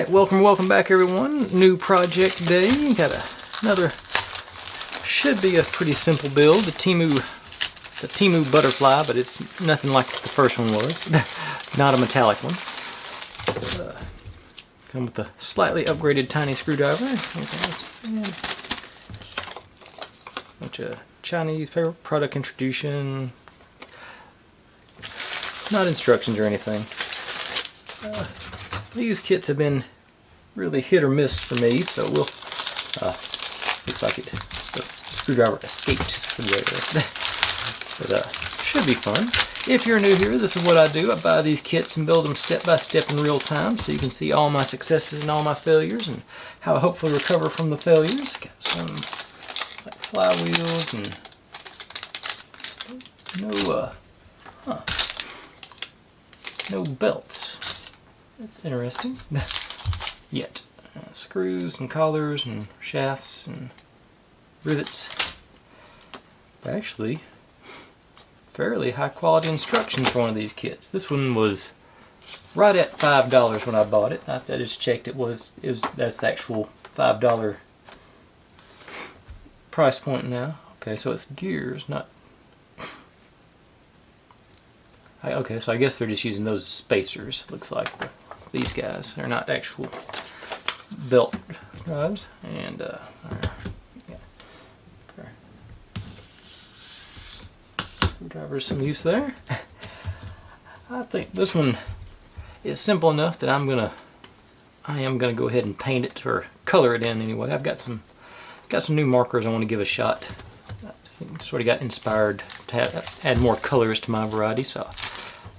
Alright, welcome back everyone. New project day. Got another, should be a pretty simple build. The Temu butterfly, but it's nothing like the first one was. Not a metallic one. Come with a slightly upgraded tiny screwdriver. And a bunch of Chinese paper, product introduction. Not instructions or anything. These kits have been really hit or miss for me, so we'll, looks like the screwdriver escaped. But should be fun. If you're new here, this is what I do. I buy these kits and build them step by step in real time, so you can see all my successes and all my failures, and how I hopefully recover from the failures. Got some like flywheels and no belts. That's interesting. Yet. Screws and collars and shafts and rivets. Actually, fairly high quality instructions for one of these kits. This one was right at $5 when I bought it. I just checked that's the actual $5 price point now. Okay, so it's gears, not... Okay, so I guess they're just using those spacers, looks like. These guys are not actual belt drives. And, screwdriver's some use there. I think this one is simple enough that I am gonna go ahead and paint it, or color it in anyway. I've got some new markers I want to give a shot. I think sort of got inspired to add more colors to my variety, so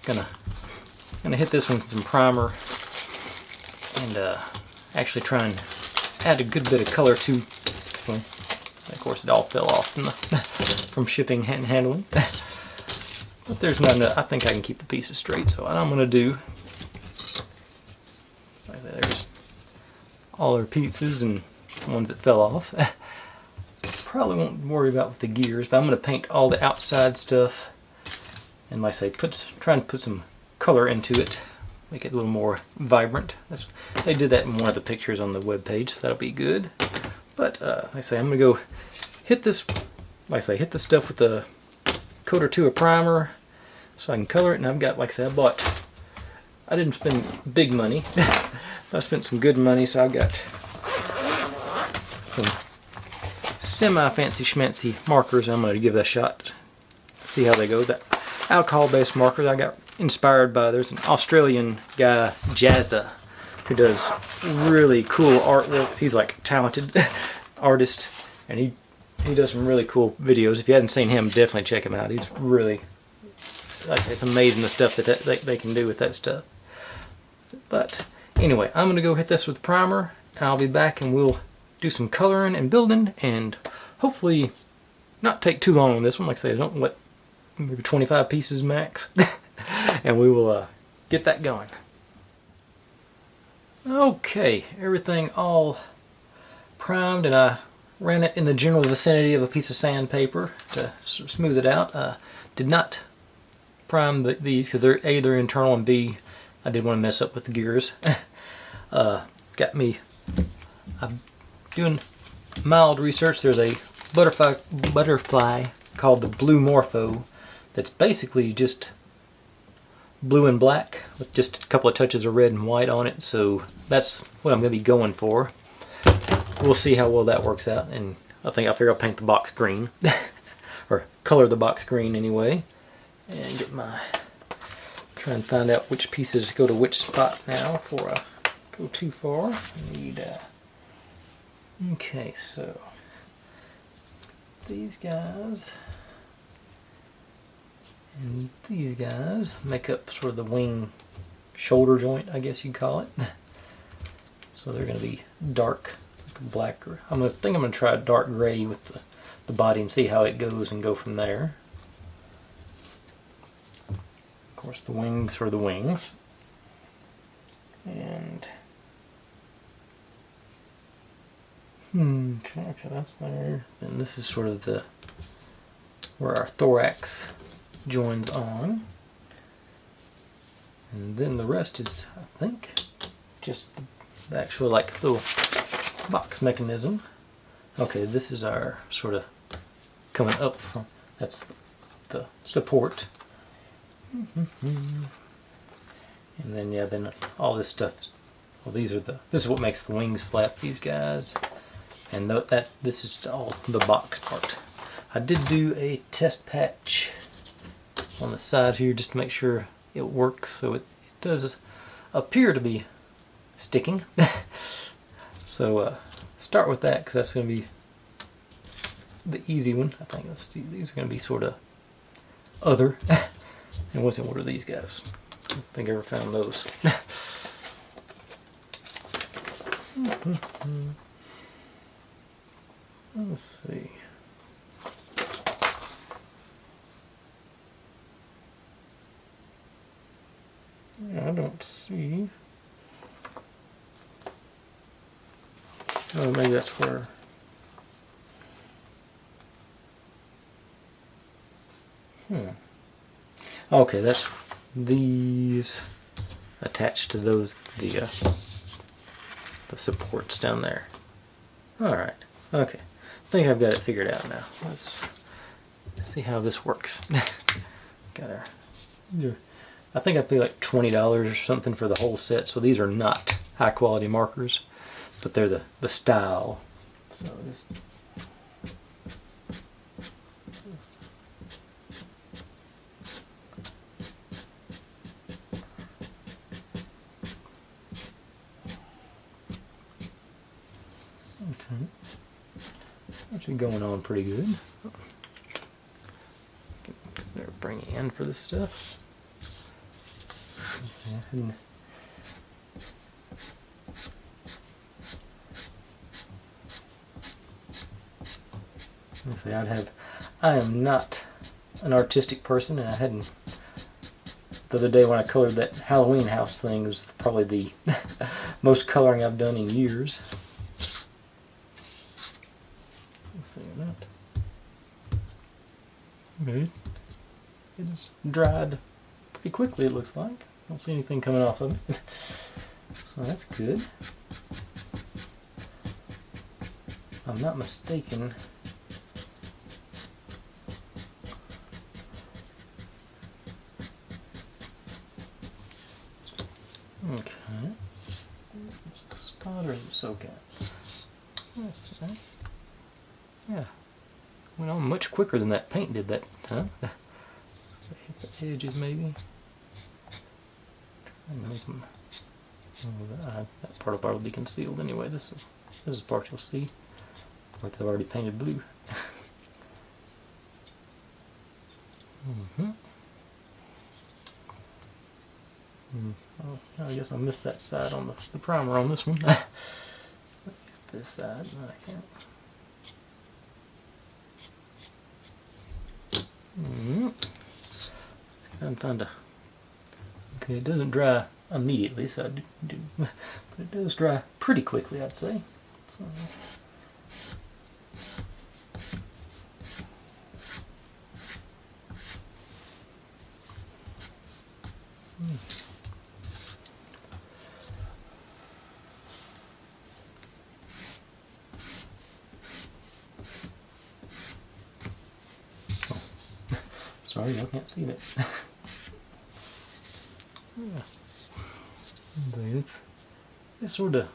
I'm gonna hit this one with some primer and actually try and add a good bit of color to. Well, of course, it all fell off from shipping and handling. But there's not enough. I think I can keep the pieces straight. So what I'm going to do, there's all our pieces and ones that fell off. Probably won't worry about with the gears, but I'm going to paint all the outside stuff, and like I say, try and put some color into it, make it a little more vibrant. They did that in one of the pictures on the web page, so that'll be good. But like I say, I'm going to go hit this. Like I say, hit the stuff with a coat or two of primer so I can color it. And I've got, like I said, I didn't spend big money. I spent some good money, so I've got some semi-fancy schmancy markers. I'm going to give that a shot, see how they go. That alcohol-based markers I got inspired by. There's an Australian guy, Jazza, who does really cool artwork. He's like a talented artist, and he does some really cool videos. If you haven't seen him, definitely check him out. He's really, like, it's amazing the stuff that they can do with that stuff. But anyway, I'm going to go hit this with primer, and I'll be back and we'll do some coloring and building, and hopefully not take too long on this one. Like I say, I don't know, maybe 25 pieces max. And we will get that going. Okay, everything all primed, and I ran it in the general vicinity of a piece of sandpaper to smooth it out. Did not prime these because they're internal, and B, I didn't want to mess up with the gears. I'm doing mild research. There's a butterfly called the Blue Morpho that's basically just blue and black with just a couple of touches of red and white on it, so that's what I'm going to be going for. We'll see how well that works out, and I figure I'll paint the box green or color the box green anyway, and try and find out which pieces go to which spot now before I go too far. Okay, so these guys and these guys make up sort of the wing shoulder joint, I guess you'd call it. So they're going to be dark black. I think I'm going to try a dark gray with the body and see how it goes, and go from there. Of course, the wings are the wings. And okay, that's there. And this is sort of where our thorax joins on. And then the rest is, I think, just the actual like little box mechanism. Okay, this is our sort of coming up from, that's the support. And then yeah, then all this stuff, well this is what makes the wings flap, these guys. And this is all the box part. I did do a test patch on the side here just to make sure it works, so it does appear to be sticking. So start with that, because that's going to be the easy one. I think these are going to be sort of other. And what are these guys? I don't think I ever found those. Let's see. Yeah, I don't see. Oh, maybe that's where. Okay, that's these attached to those the supports down there. All right. Okay. I think I've got it figured out now. Let's see how this works. Got our. I think I paid like $20 or something for the whole set. So these are not high quality markers, but they're the style. So this. Okay. Actually going on pretty good. Better bring it in for this stuff. And I am not an artistic person, and I hadn't. The other day when I colored that Halloween house thing, it was probably the most coloring I've done in years. Let's see that. Good. It just dried pretty quickly, it looks like. I don't see anything coming off of it. So that's good. If I'm not mistaken, okay. Spot or is it soak out? Let's see. Yeah. Went on much quicker than that paint did that time. Hit the edges maybe. That part will probably be concealed anyway. This is the part you'll see. Like they've already painted blue. Oh, I guess I missed that side on the primer on this one. This side, no, I can't. Let's try and find a. Okay, it doesn't dry immediately, so I do, but it does dry pretty quickly, I'd say. So, sorry, I can't see that. Yes. It's sort of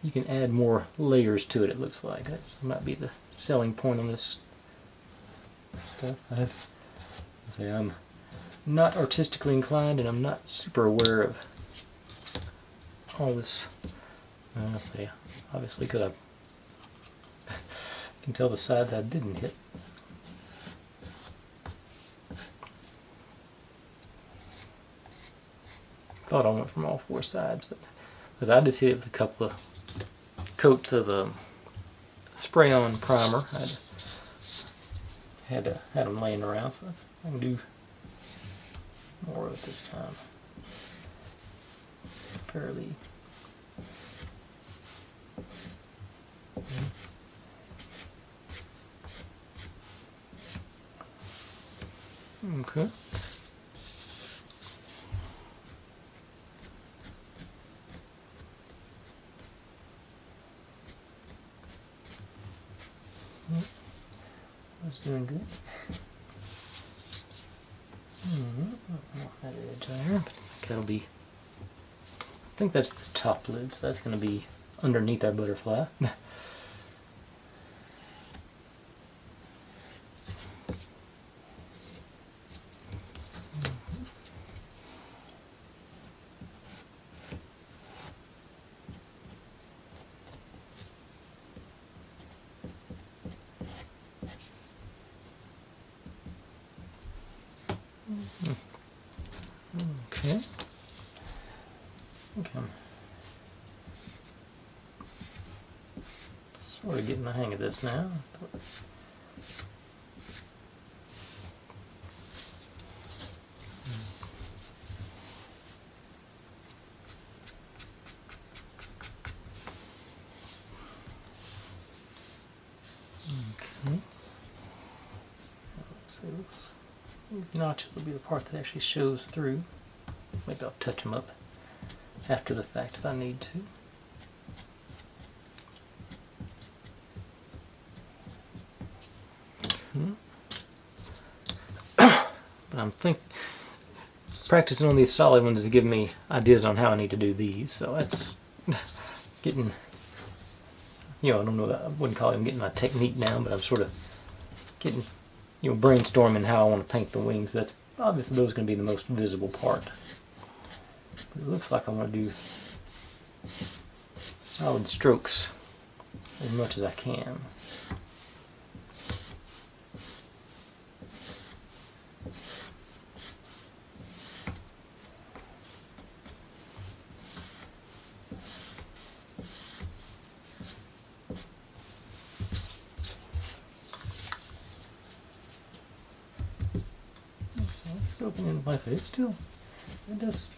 you can add more layers to it. It looks like that might be the selling point on this stuff. I'm not artistically inclined, and I'm not super aware of all this. Obviously, because I can tell the sides I didn't hit. Thought I went from all four sides, but I just hit it with a couple of coats of spray-on primer. I had them laying around, so I can do more of it this time. Fairly. Okay. doing good. That edge there, but that'll be. I think that's the top lid, so that's going to be underneath our butterfly. Okay. Okay. Sort of getting the hang of this now. Okay. So these notches will be the part that actually shows through. Maybe I'll touch them up after the fact if I need to. But I'm practicing on these solid ones to give me ideas on how I need to do these. So that's getting, I don't know that I wouldn't call it getting my technique down, but I'm sort of getting, brainstorming how I want to paint the wings. That's obviously those are going to be the most visible part. But it looks like I want to do solid strokes as much as I can. Soaking in place. It does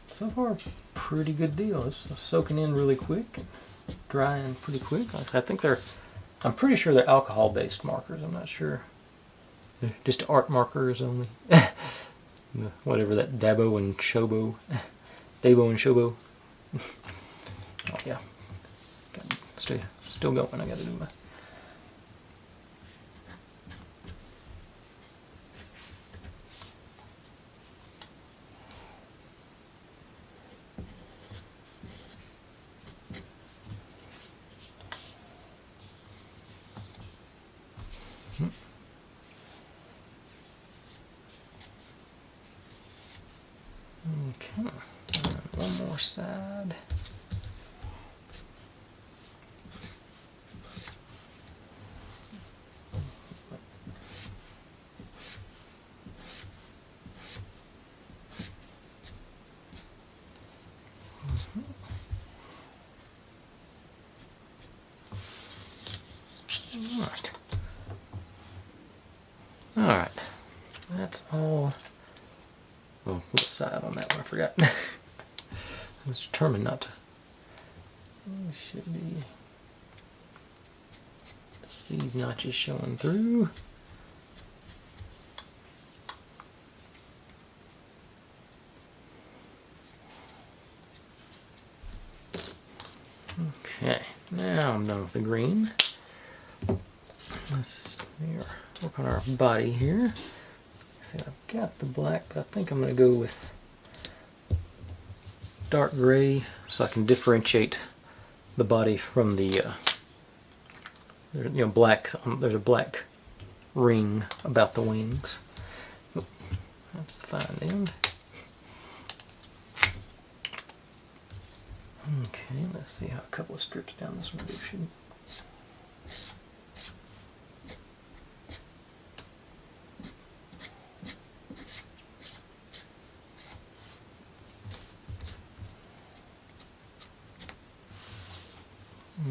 so far pretty good deal. It's soaking in really quick, drying pretty quick. I think I'm pretty sure they're alcohol-based markers. I'm not sure. They're just art markers only. Whatever that Dabo and Shobo. Oh yeah. Still going. I gotta do my. Okay, one more side. Alright, that's all. Oh, put a side on that one, I forgot. I was determined not to. These should be these notches showing through. Okay, now I'm done with the green. Let's work on our body here. See, I've got the black, but I think I'm going to go with dark gray so I can differentiate the body from the black. There's a black ring about the wings. Oh, that's the fine end. Okay, let's see how a couple of strips down this one should.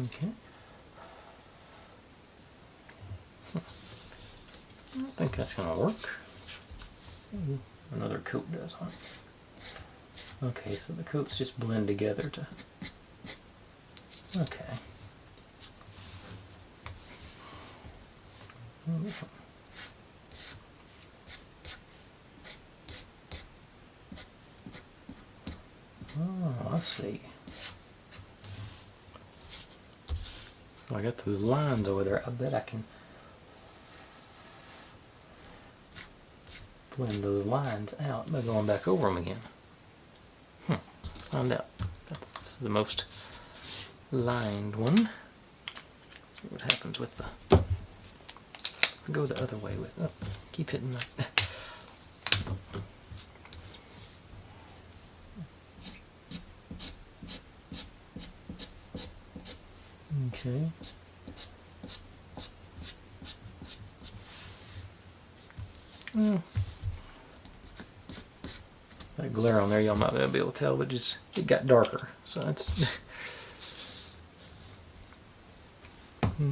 Okay. I think that's going to work. Another coat does, huh? Okay, so the coats just blend together to... Okay. Oh, I see. So I got those lines over there. I bet I can blend those lines out by going back over them again. Let's find out. This is the most lined one. See what happens with the... Go the other way with it. Oh, keep hitting that. Okay. That glare on there, y'all might not be able to tell, but just it got darker. So that's yeah.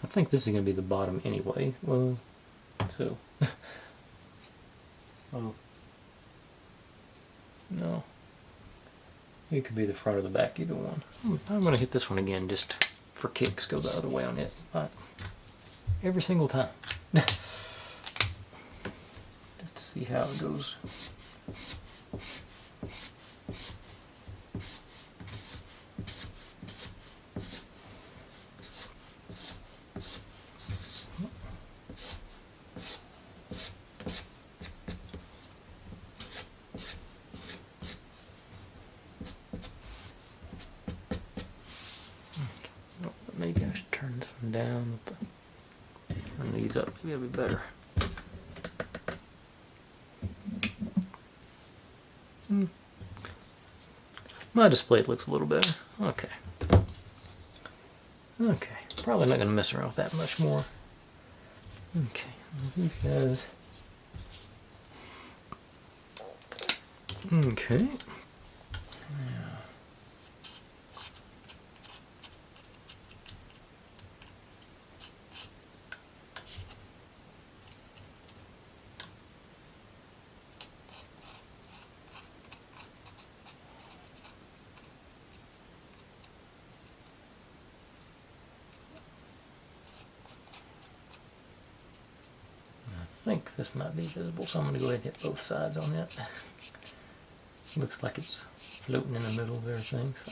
I think this is going to be the bottom anyway. Well, so oh no, it could be the front or the back, either one. I'm going to hit this one again just for kicks. Go the other way on it, but every single time, just to see how it goes. Maybe I should turn this one down. Turn these up. Maybe it'll be better. My display looks a little better. Okay. Okay. Probably not going to mess around with that much more. Okay. These guys. Okay. I think this might be visible, so I'm going to go ahead and hit both sides on it. Looks like it's floating in the middle of everything. So.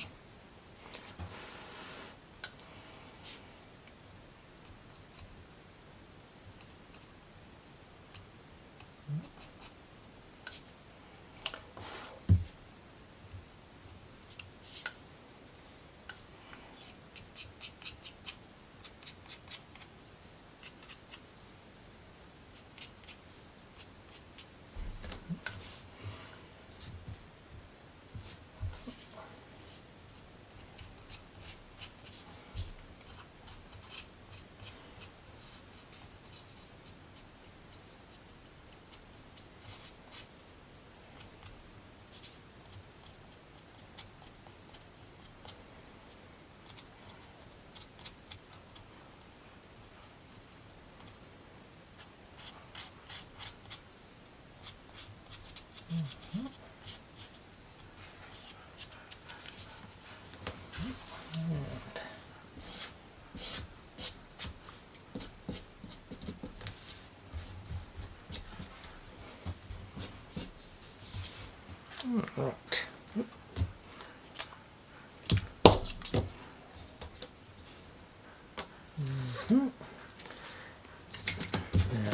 Right.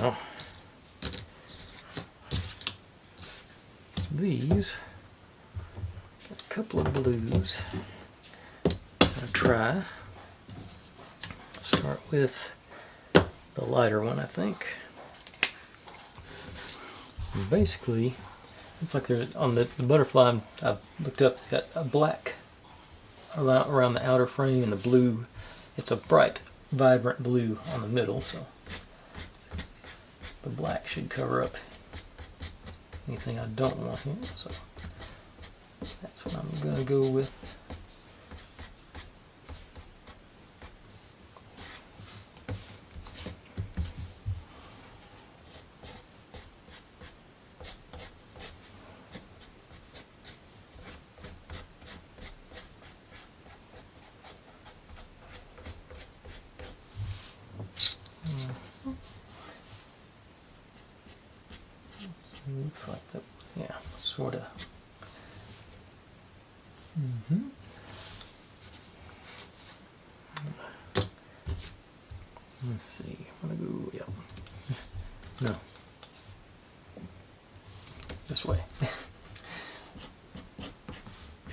Now, these, got a couple of blues. I'll try. Start with the lighter one, I think. And basically, it's like there's on the butterfly I've looked up, it's got a black around the outer frame and the blue. It's a bright, vibrant blue on the middle, so the black should cover up anything I don't want here. So that's what I'm going to go with. Looks like that, yeah, sort of. Let's see. I'm gonna go. Yep. No. This way.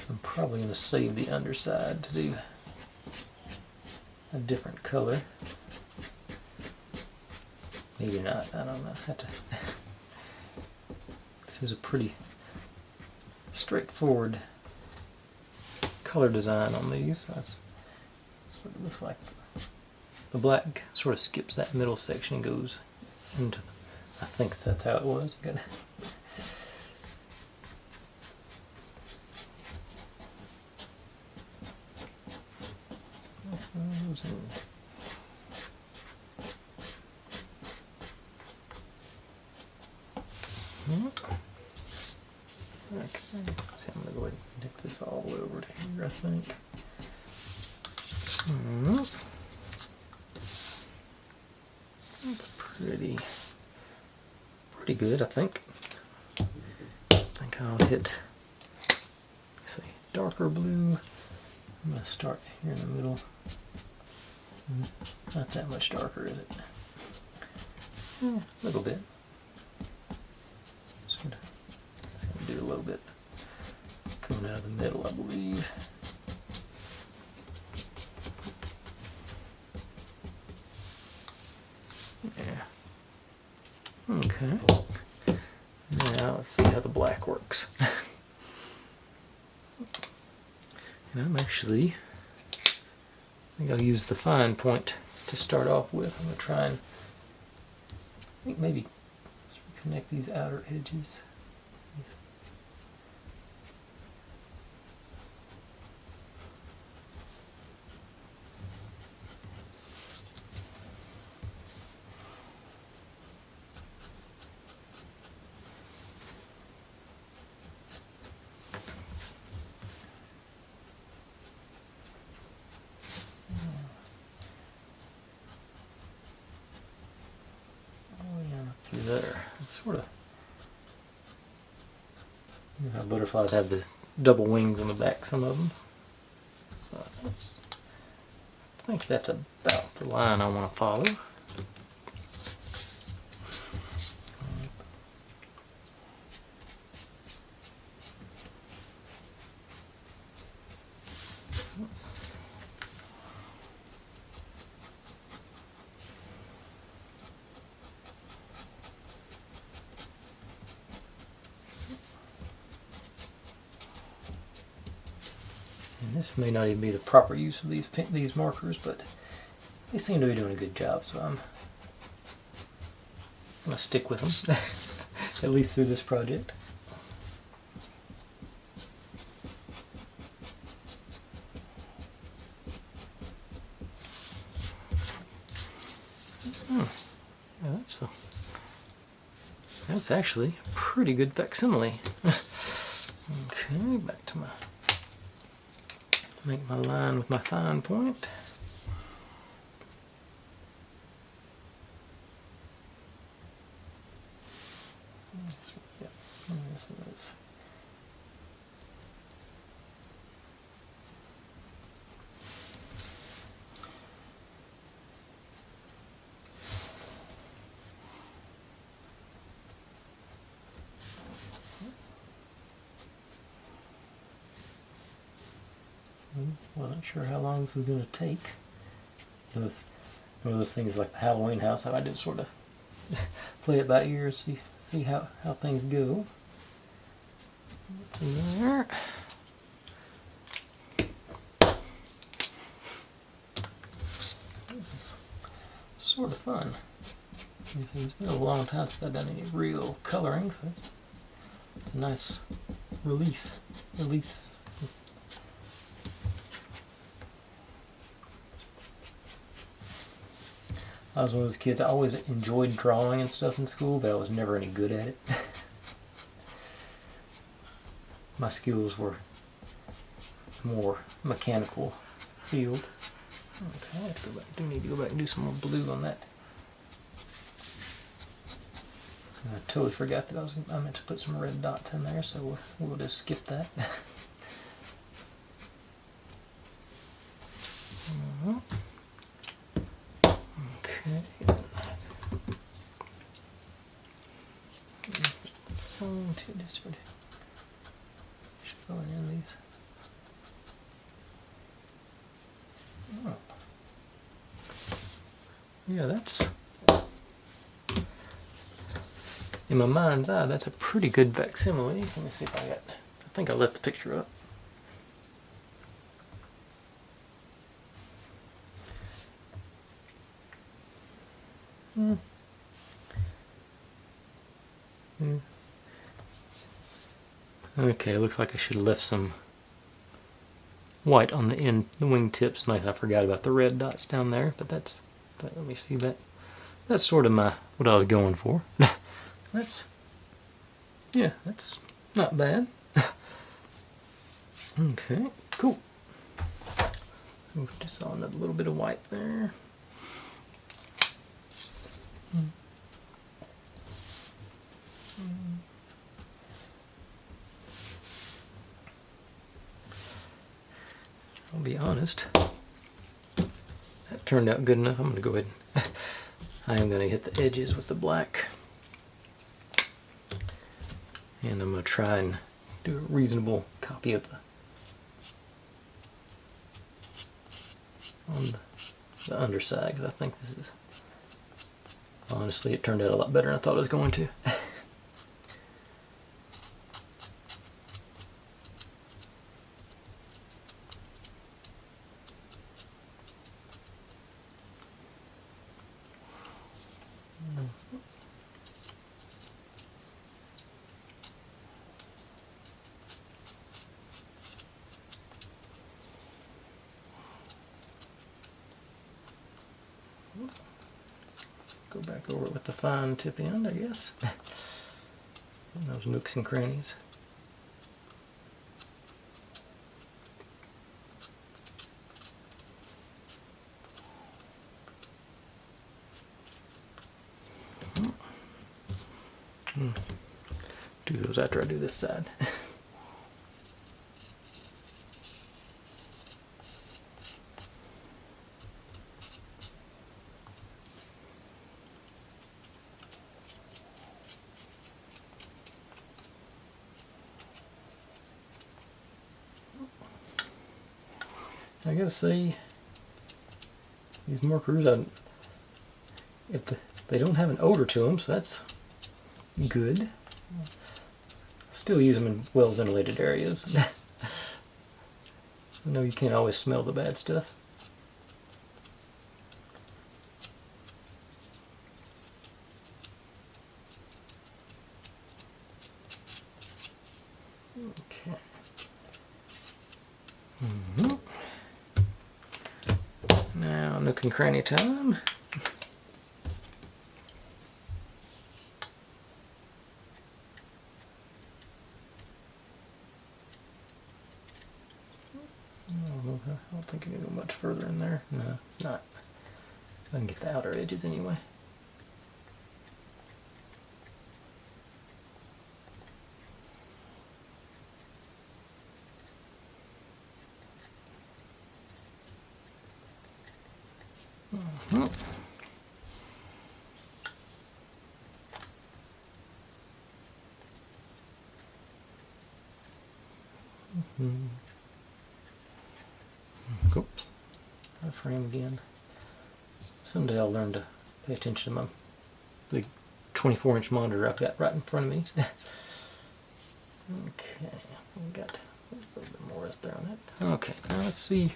I'm probably gonna save the underside to do a different color. Maybe not. I don't know. I have to. This is a pretty straightforward color design on these. That's what it looks like. The black sort of skips that middle section and goes into. I think that's how it was. Good. Okay, so I'm going to go ahead and take this all the way over to here, I think. That's pretty good, I think. I think I'll hit, say, darker blue. I'm going to start here in the middle. Not that much darker, is it? A little bit. It's going to do a little bit coming out of the middle, I believe. Yeah. Okay. Now let's see how the black works. And I'm actually, I think I'll use the fine point to start off with. I'm going to try and, I think maybe connect these outer edges. There. It's sort of, you know how butterflies have the double wings on the back, some of them. So I think that's about the line I want to follow. And this may not even be the proper use of these markers, but they seem to be doing a good job, so I'm going to stick with them, at least through this project. Yeah, that's actually a pretty good facsimile. Okay, back to make my line with my fine point. Yeah, this one is. Well, not sure how long this is going to take. So one of those things like the Halloween house, how I did sort of play it by ear, see how things go. To there. This is sort of fun. It's been a long time since I've done any real coloring, so it's a nice release. I was one of those kids, I always enjoyed drawing and stuff in school, but I was never any good at it. My skills were more mechanical field. Okay, let's go back. I do need to go back and do some more blue on that. And I totally forgot that I meant to put some red dots in there, so we'll just skip that. too, just for filling in these. Oh. Yeah, that's, in my mind's eye, that's a pretty good facsimile. Let me see if I think I left the picture up. Okay, looks like I should have left some white on the end, the wingtips. Nice, I forgot about the red dots down there, but let me see that. That's sort of what I was going for. Yeah, that's not bad. Okay, cool. Just on a little bit of white there. I'll be honest, that turned out good enough. I'm going to go ahead and I am going to hit the edges with the black. And I'm going to try and do a reasonable copy of on the underside, because I think this is, honestly, it turned out a lot better than I thought it was going to. Go back over it with the fine tip end, I guess. Those nooks and crannies. Do those after I do this side. I gotta say, these markers, they don't have an odor to them, so that's good. Still use them in well-ventilated areas. I know you can't always smell the bad stuff. Okay. Now, nook and cranny time. I don't think you can go much further in there. No, it's not. I can get the outer edges anyway. Cool. I'll frame again. Someday I'll learn to pay attention to my big 24-inch monitor I've got right in front of me. Okay, we got a little bit more up there on that. Okay, now let's see.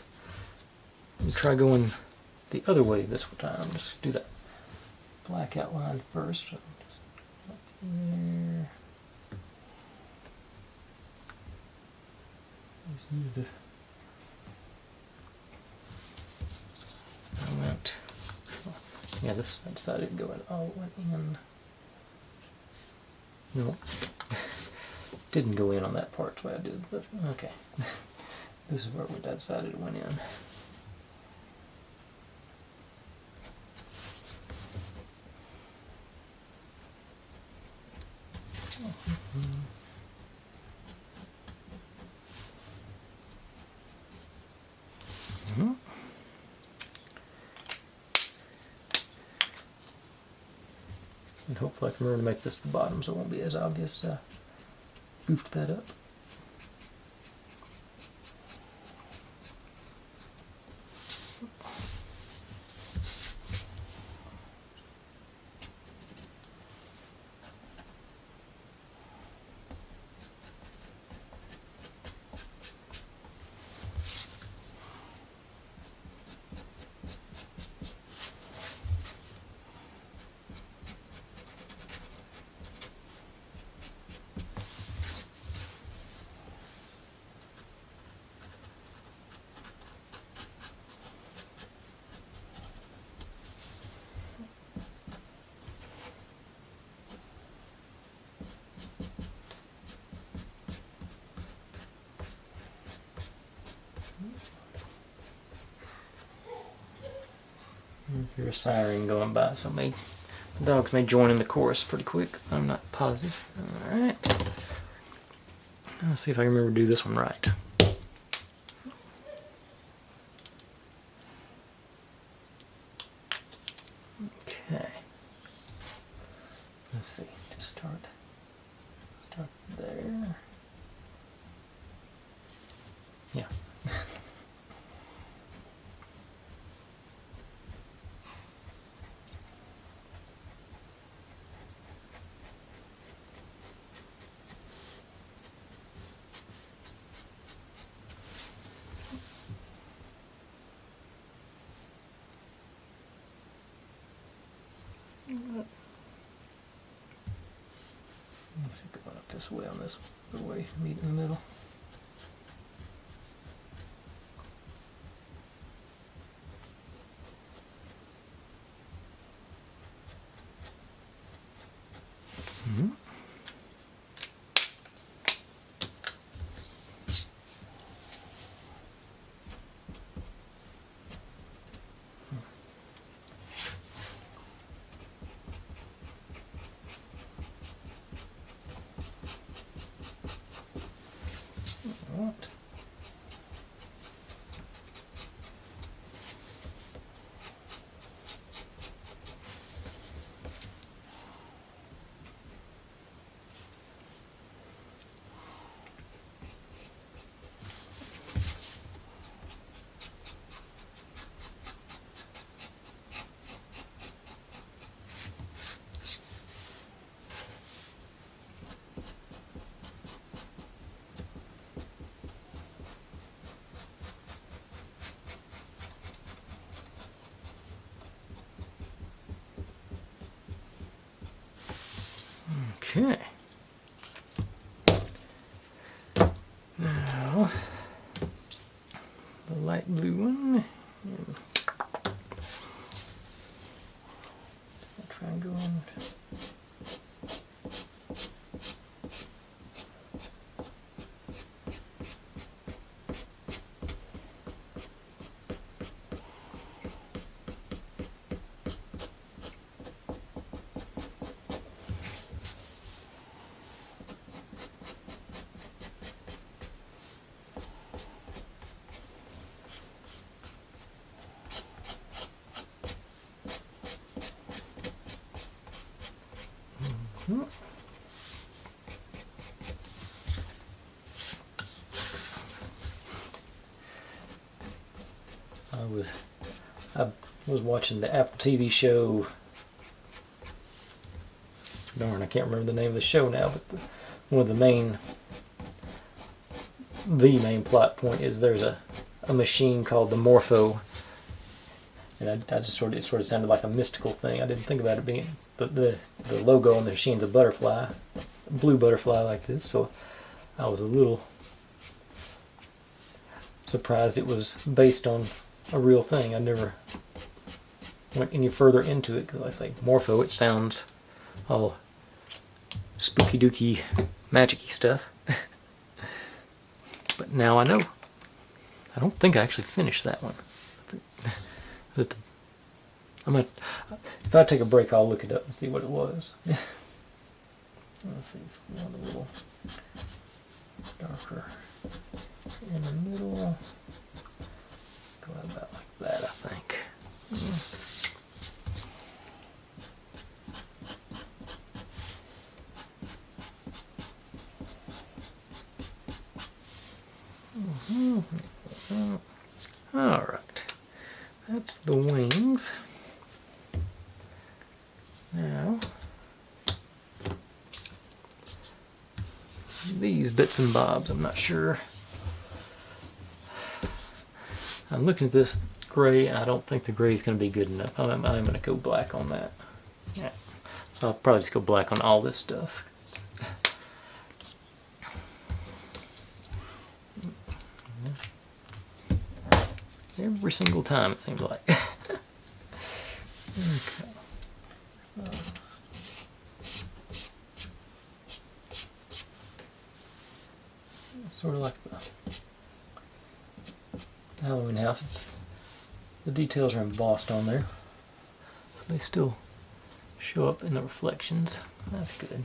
Let's try going the other way this time. Let's do that black outline first. Just up there. Let's use the. I went. Yeah, that side didn't go in. Oh, it went in. No, didn't go in on that part. That's why I did. But okay, this is where that side it went in. And hopefully I can remember to make this the bottom so it won't be as obvious goofed that up. There's a siren going by, so the dogs may join in the chorus pretty quick. I'm not positive. Alright. Let's see if I can remember to do this one right. Okay. Let's see. Just start there. Yeah. Let's see, going up this way on this way, meet in the middle. Mm-hmm. What? Okay. Now, the light blue one. And I'll try and go on. I was watching the Apple TV show. Darn, I can't remember the name of the show now, but one of the main plot point is there's a machine called the Morpho, and I just it sort of sounded like a mystical thing. I didn't think about it being the logo on the machine's a butterfly, a blue butterfly like this. So I was a little surprised it was based on a real thing. I never went any further into it because I say Morpho, it sounds all spooky dooky magic-y stuff. But now I know. I don't think I actually finished that one. If I take a break, I'll look it up and see what it was. Let's see, it's going a little darker in the middle. Go about like that, I think. these bits and bobs. I'm not sure. I'm looking at this gray, and I don't think the gray is going to be good enough. I'm going to go black on that. Yeah. So I'll probably just go black on all this stuff. Every single time, it seems like. Okay. Sort of like the Halloween house. The details are embossed on there, so they still show up in the reflections. That's good.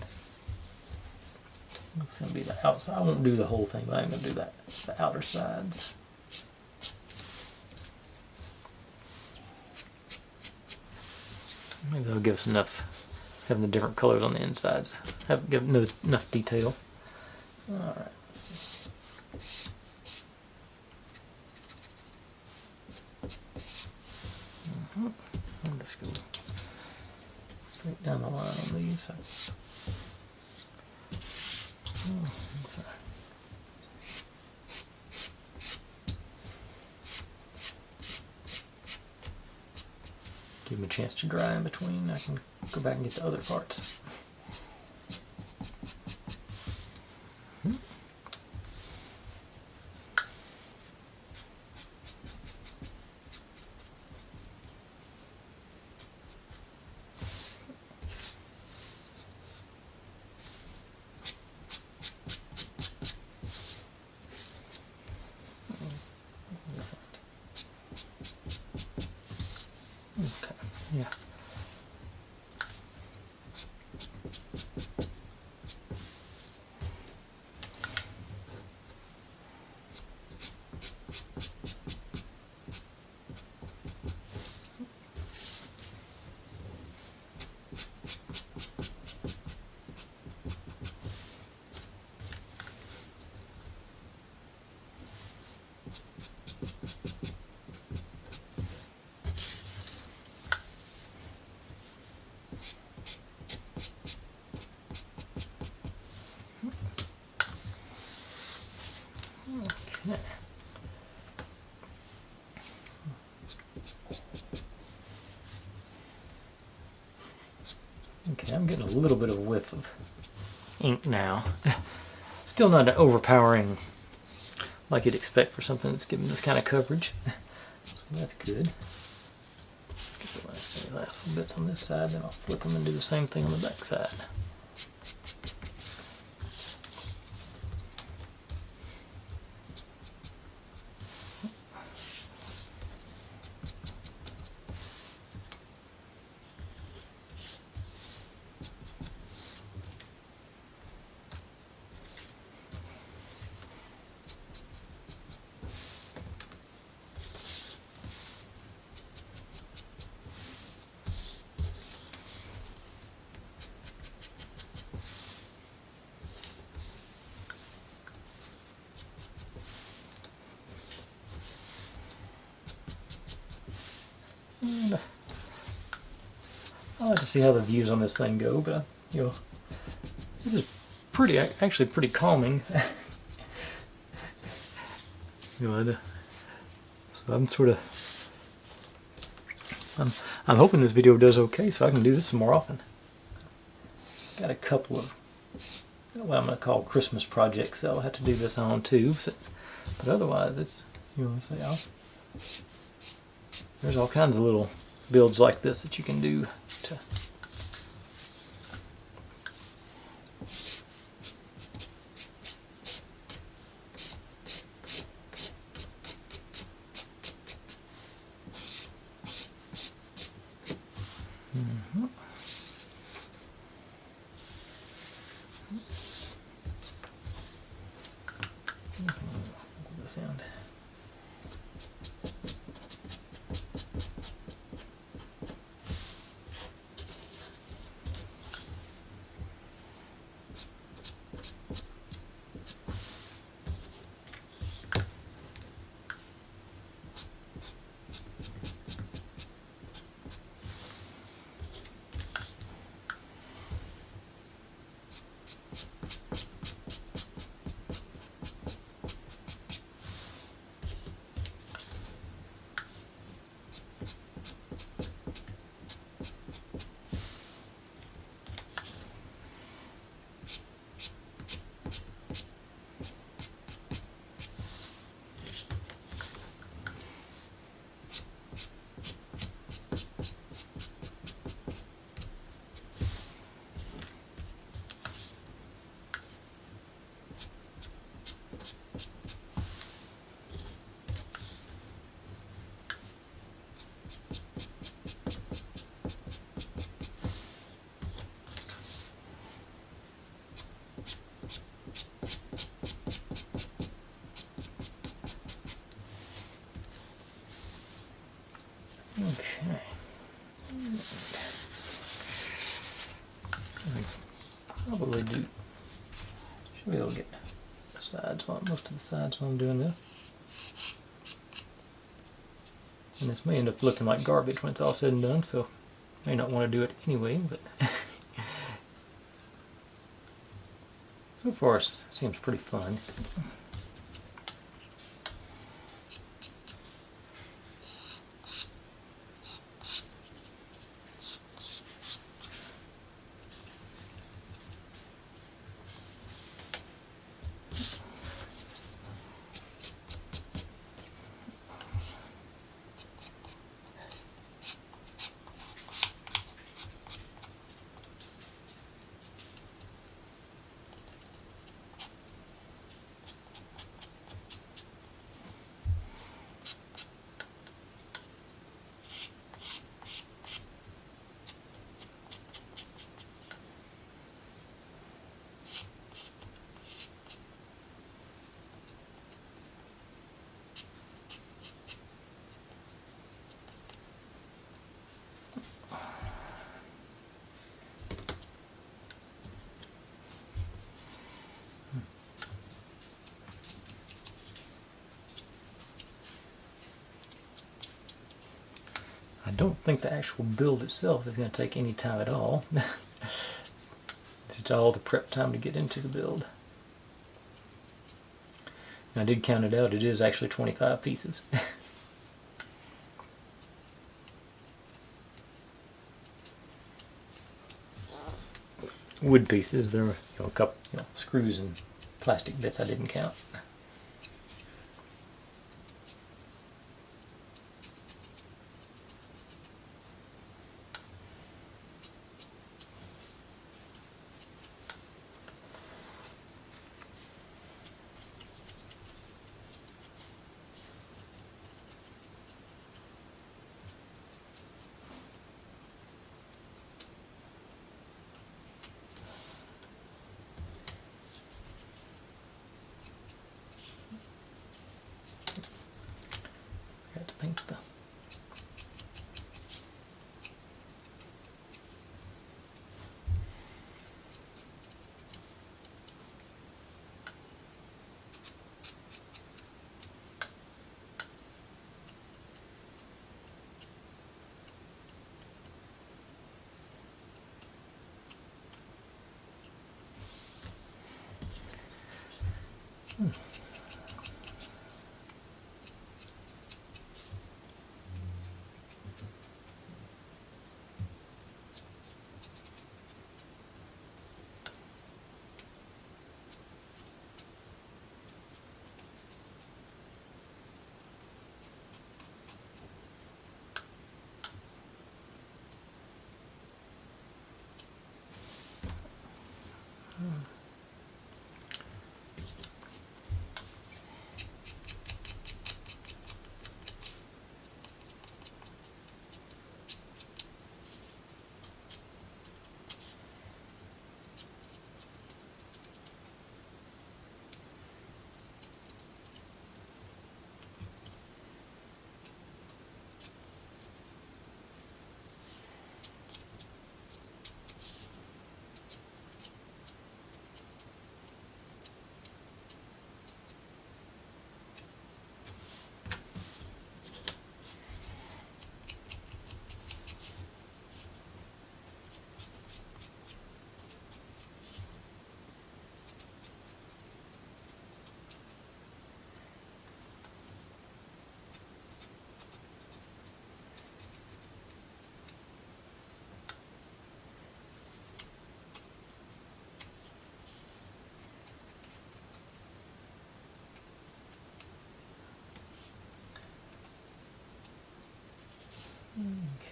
It's going to be the outside. I won't do the whole thing, but I'm going to do the outer sides. Maybe that'll give us enough, having the different colors on the insides. Give enough detail. Alright, let's see. I'll just go straight down the line on these. Oh, that's right. Give them a chance to dry in between. I can go back and get the other parts. Okay, yeah. Okay. Okay, I'm getting a little bit of a whiff of ink now. Still not an overpowering like you'd expect for something that's giving this kind of coverage. So that's good. Get the last little bits on this side, then I'll flip them and do the same thing on the back side. And I like to see how the views on this thing go, but this is actually pretty calming. So I'm hoping this video does okay, so I can do this some more often. Got a couple of what I'm going to call Christmas projects that I'll have to do this on too, but otherwise it's there's all kinds of little builds like this that you can do to this end. Probably do. Should be able to get the sides, most of the sides while I'm doing this. And this may end up looking like garbage when it's all said and done, so I may not want to do it anyway, but so far it seems pretty fun. I don't think the actual build itself is going to take any time at all. It's all the prep time to get into the build. And I did count it out, it is actually 25 pieces. Wood pieces, there were a couple screws and plastic bits I didn't count. Got to paint the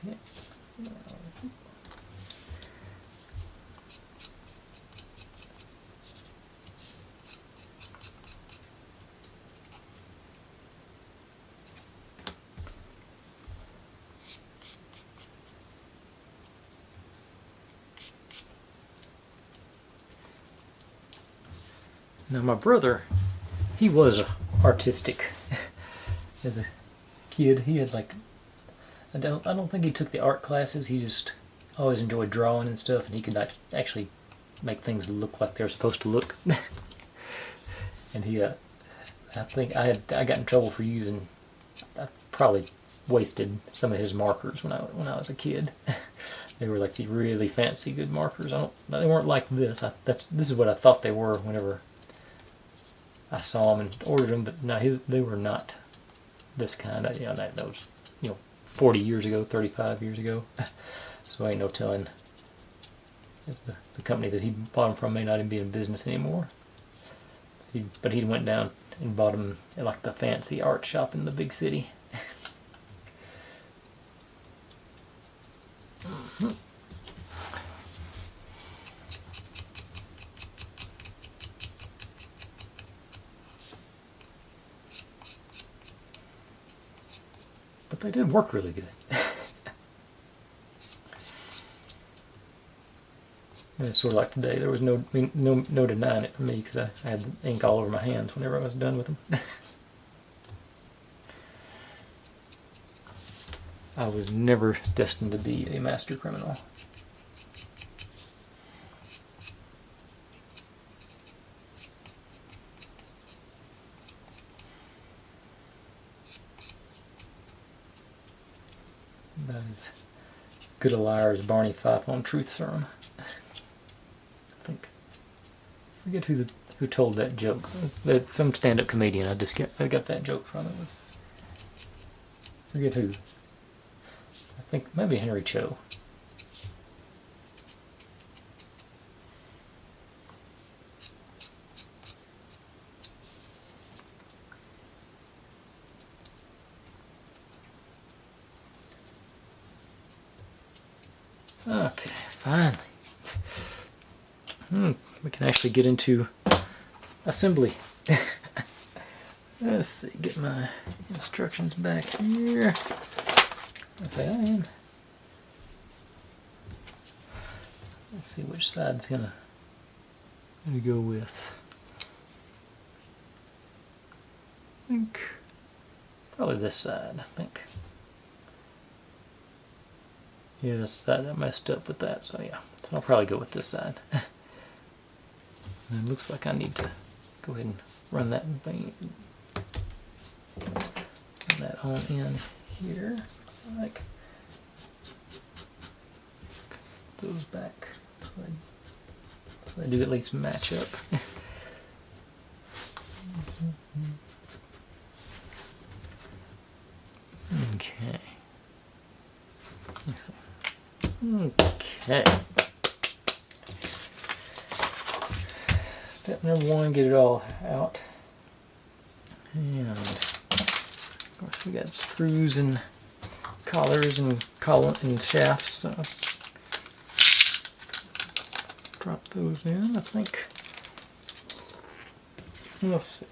okay. Now my brother, he was artistic as a kid. He had like I don't think he took the art classes. He just always enjoyed drawing and stuff, and he could actually make things look like they're supposed to look. And he, I think I got in trouble for using. I probably wasted some of his markers when I was a kid. They were like the really fancy good markers. They weren't like this. This is what I thought they were whenever I saw them and ordered them, but no, they were not this kind. That was 40 years ago, 35 years ago. So ain't no telling. The company that he bought them from may not even be in business anymore. But he went down and bought them at like the fancy art shop in the big city. But they did work really good. And it's sort of like today. There was no denying it for me because I had ink all over my hands whenever I was done with them. I was never destined to be a master criminal. About as good a liar as Barney Fife on Truth Serum. I forget who told that joke. Some stand-up comedian. I got that joke from. It was, forget who. I think maybe Henry Cho. Okay, finally. We can actually get into assembly. Let's see, get my instructions back here. Okay, I am. Let's see which side's gonna go with. I think probably this side, I think. Yeah, this side I messed up with that, so yeah. So I'll probably go with this side. And it looks like I need to go ahead and run that on in here. Looks like those back so they do at least match up. Okay. Let's see. Okay. Step number one, get it all out. And of course we got screws and collars and column and shafts. So let's drop those in, I think. Let's see.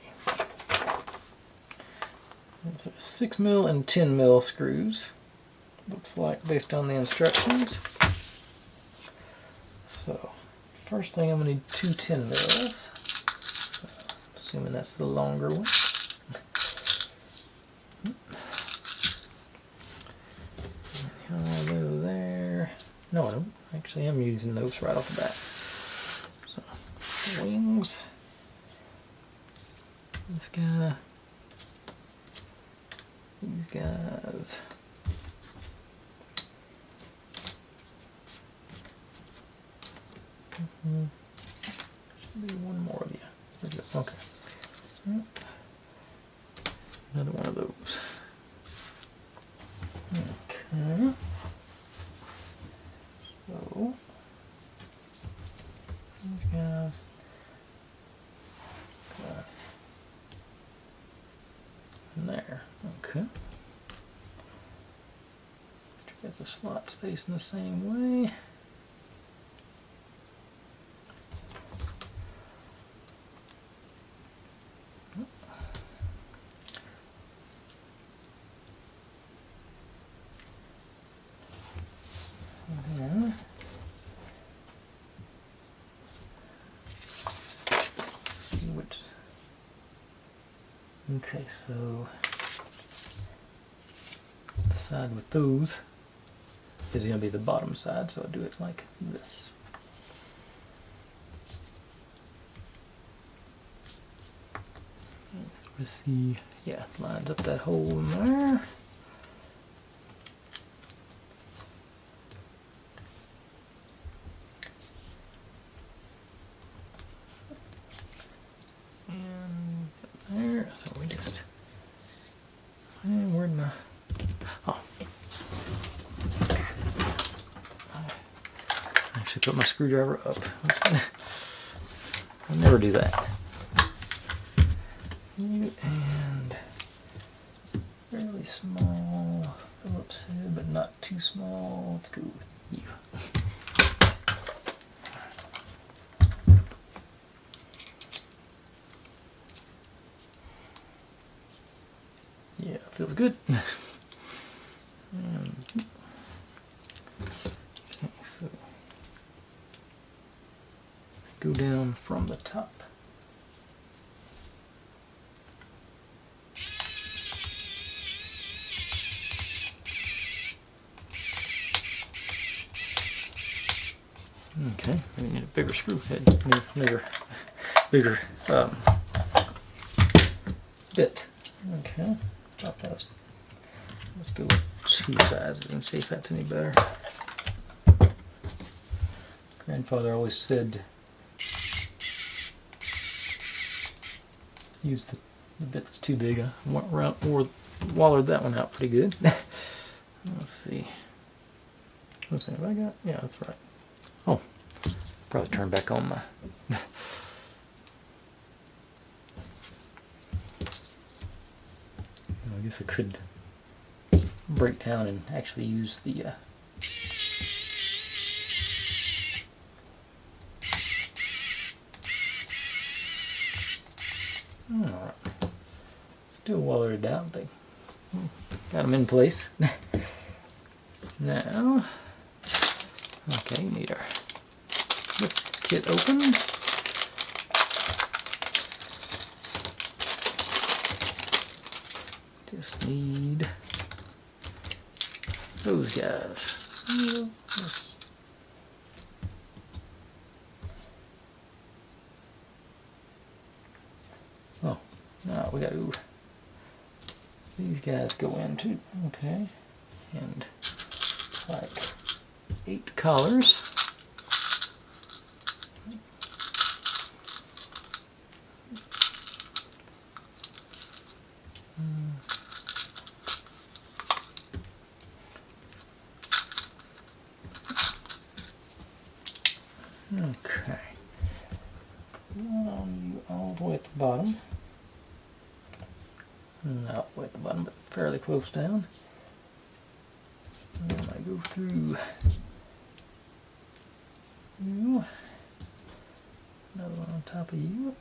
It's 6mm and 10mm screws. Looks like based on the instructions. So first thing I'm going to need 2 10mm. So, assuming that's the longer one. Those there. No, I don't. Actually, I'm using those right off the bat. So wings. This guy. These guys. Should be one more of you. Okay. Another one of those. Okay. So these guys. There. Okay. Get the slots facing the same way. Okay, so side with those is going to be the bottom side, so I'll do it like this. So let's see, yeah, lines up that hole in there. And there, so we just, and where'd my, oh. I actually put my screwdriver up. I'll never do that. And fairly small Phillips head, but not too small. Let's go with you. Yeah, feels good. Okay, so go down from the top. Okay, we need a bigger screw head, bigger bit. Okay, thought that was, let's go with 2 sizes and see if that's any better. Grandfather always said use the bit that's too big. I wallered that one out pretty good. Let's see. What's that? Have I got? Yeah, that's right. Oh, probably turn back on my. I guess I could break down and actually use the. Alright. Still wallered out. They got them in place. Now. Okay, need our this kit opened. Just need those guys. Oh, no, we got to. These guys go in too. Okay, and like 8 collars. Okay. One on you all the way at the bottom. Not all the way at the bottom, but fairly close down. And then I go through you. Another one on top of you.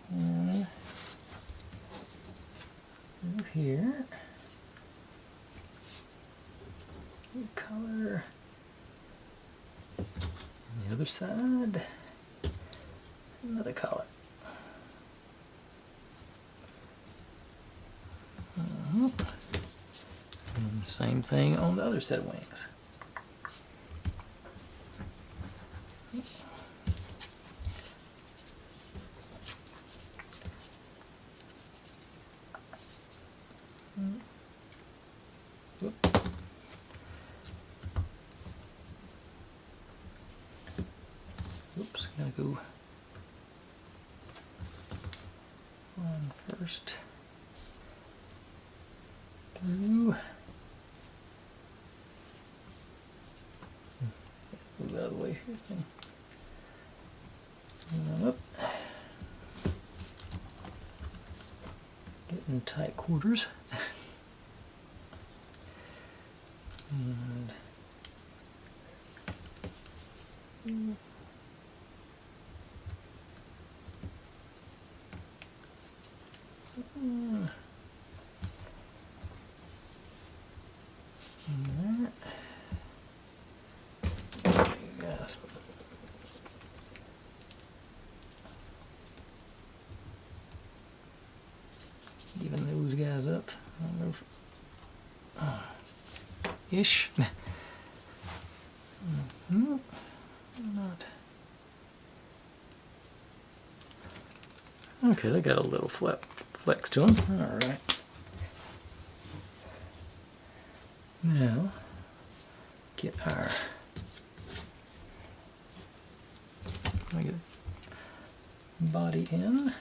And through here. Color. On the other side. Another color. And same thing on the other set of wings. Oops, gotta go on first. Through. Move out of the way here. And up. Getting tight quarters. And up. Ish. Not. Okay, they got a little flex to them. All right. Now, get our. I get body in.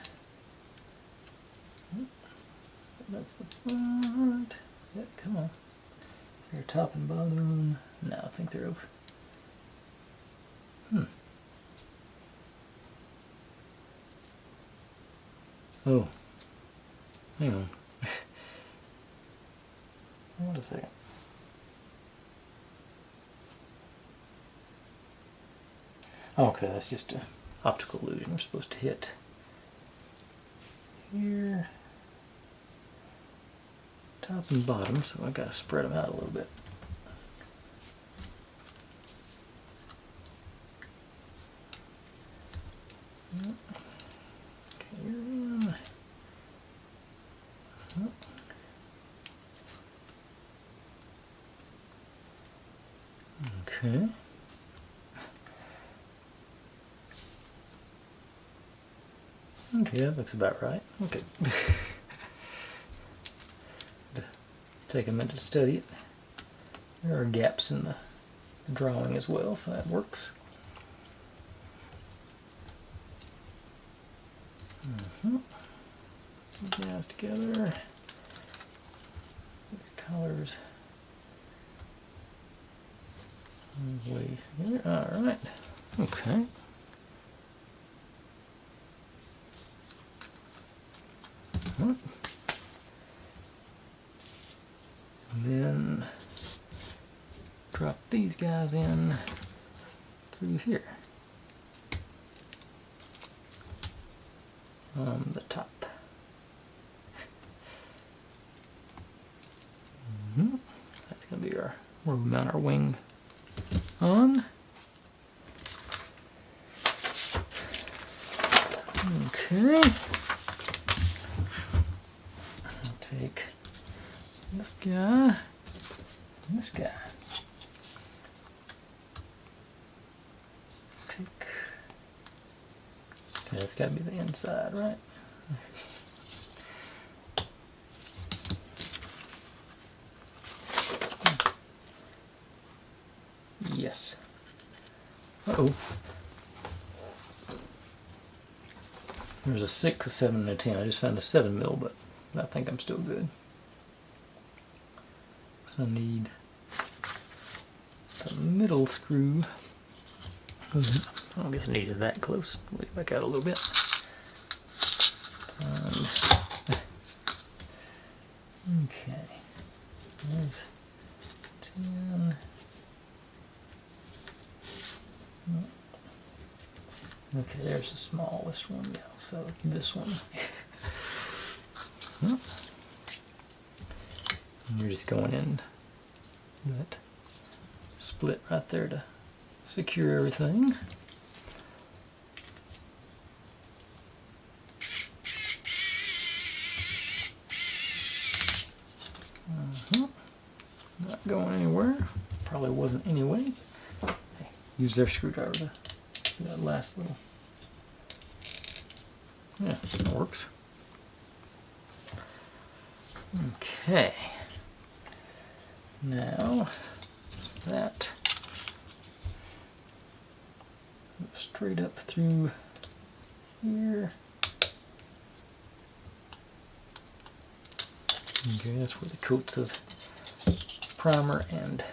That's the front. Yeah, come on. They're top and bottom. No, I think they're over. Oh. Hang on. Wait a second. Okay, that's just an optical illusion. We're supposed to hit here, top and bottom, so I gotta spread them out a little bit. Okay, you're in. Okay. Okay, that looks about right. Okay. Take a minute to study it. There are gaps in the drawing as well, so that works. Put guys together. These colors. Way together. All right. Okay. And then drop these guys in through here on the top. That's going to be our where we mount our wing on. Okay. I'll take this guy and this guy. Take. Okay, that's got to be the inside, right? Yes. Uh-oh. There's a 6, a 7, and a 10. I just found a 7 mil, but I think I'm still good. So I need the middle screw. I don't guess I needed that close. Way back out a little bit. Okay. There's 10. Okay, there's the smallest one. Yeah, so this one. And you're just going in that split right there to secure everything. Not going anywhere. Probably wasn't anyway. Use their screwdriver to do that last little. Yeah, that works. Okay. Now that straight up through here. Okay, that's where the coats of primer and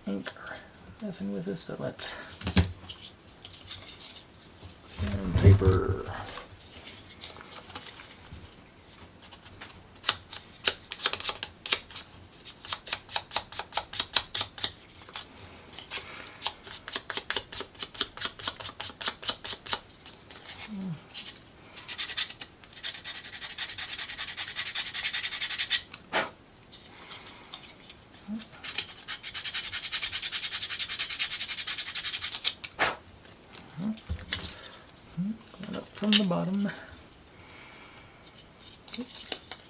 ink are messing with us, so let's sandpaper. Up from the bottom.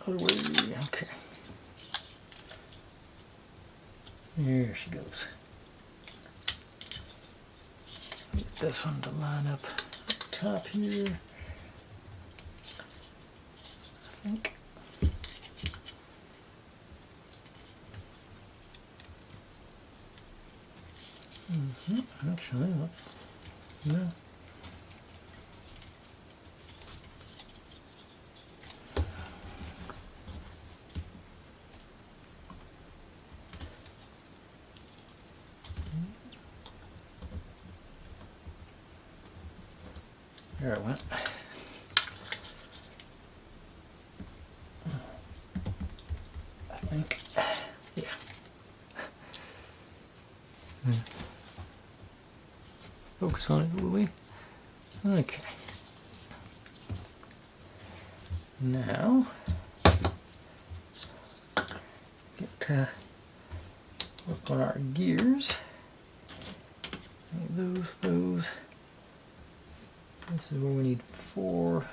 Other way. Okay. There she goes. Get this one to line up top here. I think. Actually, let's. No. There it went. I think, yeah. Focus on it, will we? Okay. Now, get to work on our gears. Those. This is where we need 4 of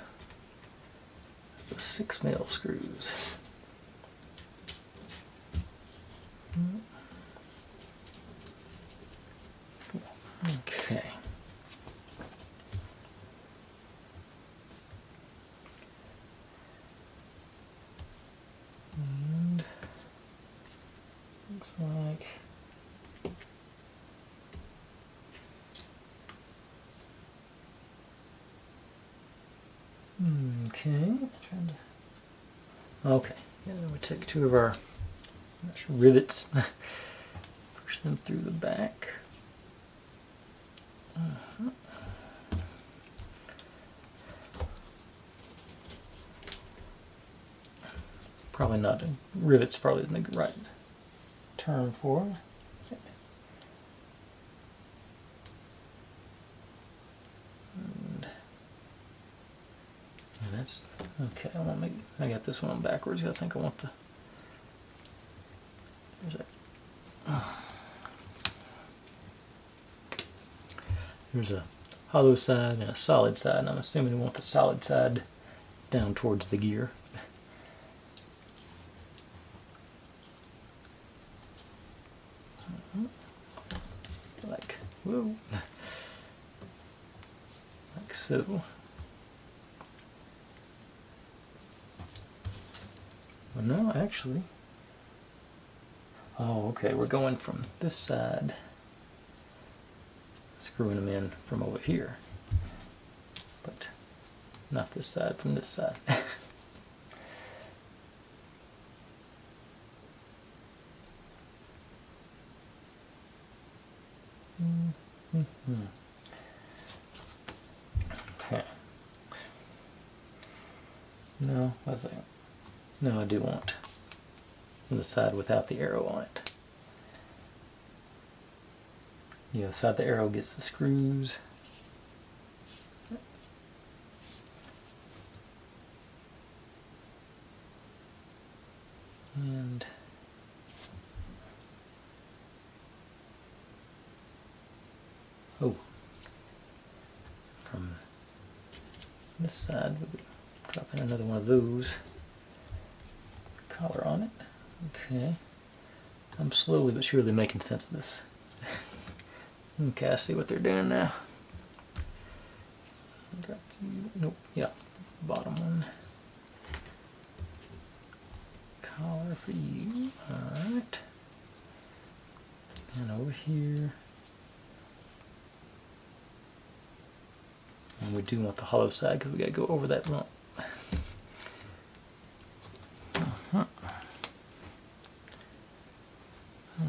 the 6 male screws. Okay. And looks like okay, yeah, then we take 2 of our rivets, push them through the back. Probably not, rivets probably the right term for it. And that's okay. I got this one on backwards. I think I want the. There's that. There's a hollow side and a solid side, and I'm assuming we want the solid side down towards the gear. Like, whoa. Like so. Well, no, actually. Oh, okay, we're going from this side, screwing them in from over here, but not this side, from this side. Okay. No, no, I do want the side without the arrow on it. Yeah, the side the arrow gets the screws. And oh, from this side we'll be dropping another one of those. Collar on it. Okay. I'm slowly but surely making sense of this. Okay, I see what they're doing now. Nope, yeah, bottom one. Collar for you, alright. And over here. And we do want the hollow side because we got to go over that lump.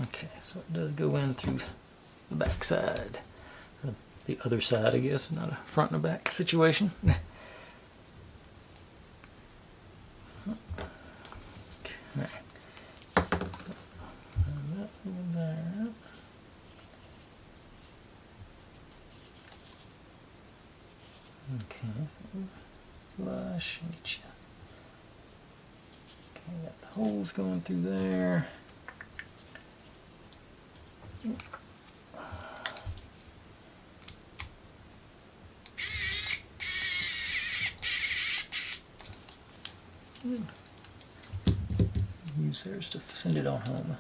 Okay, so it does go in through the back side. Or the other side, I guess, not a front and a back situation. Okay. And that over there. Okay, flush. Get you. Okay, got the holes going through there. use theirs to send it on home.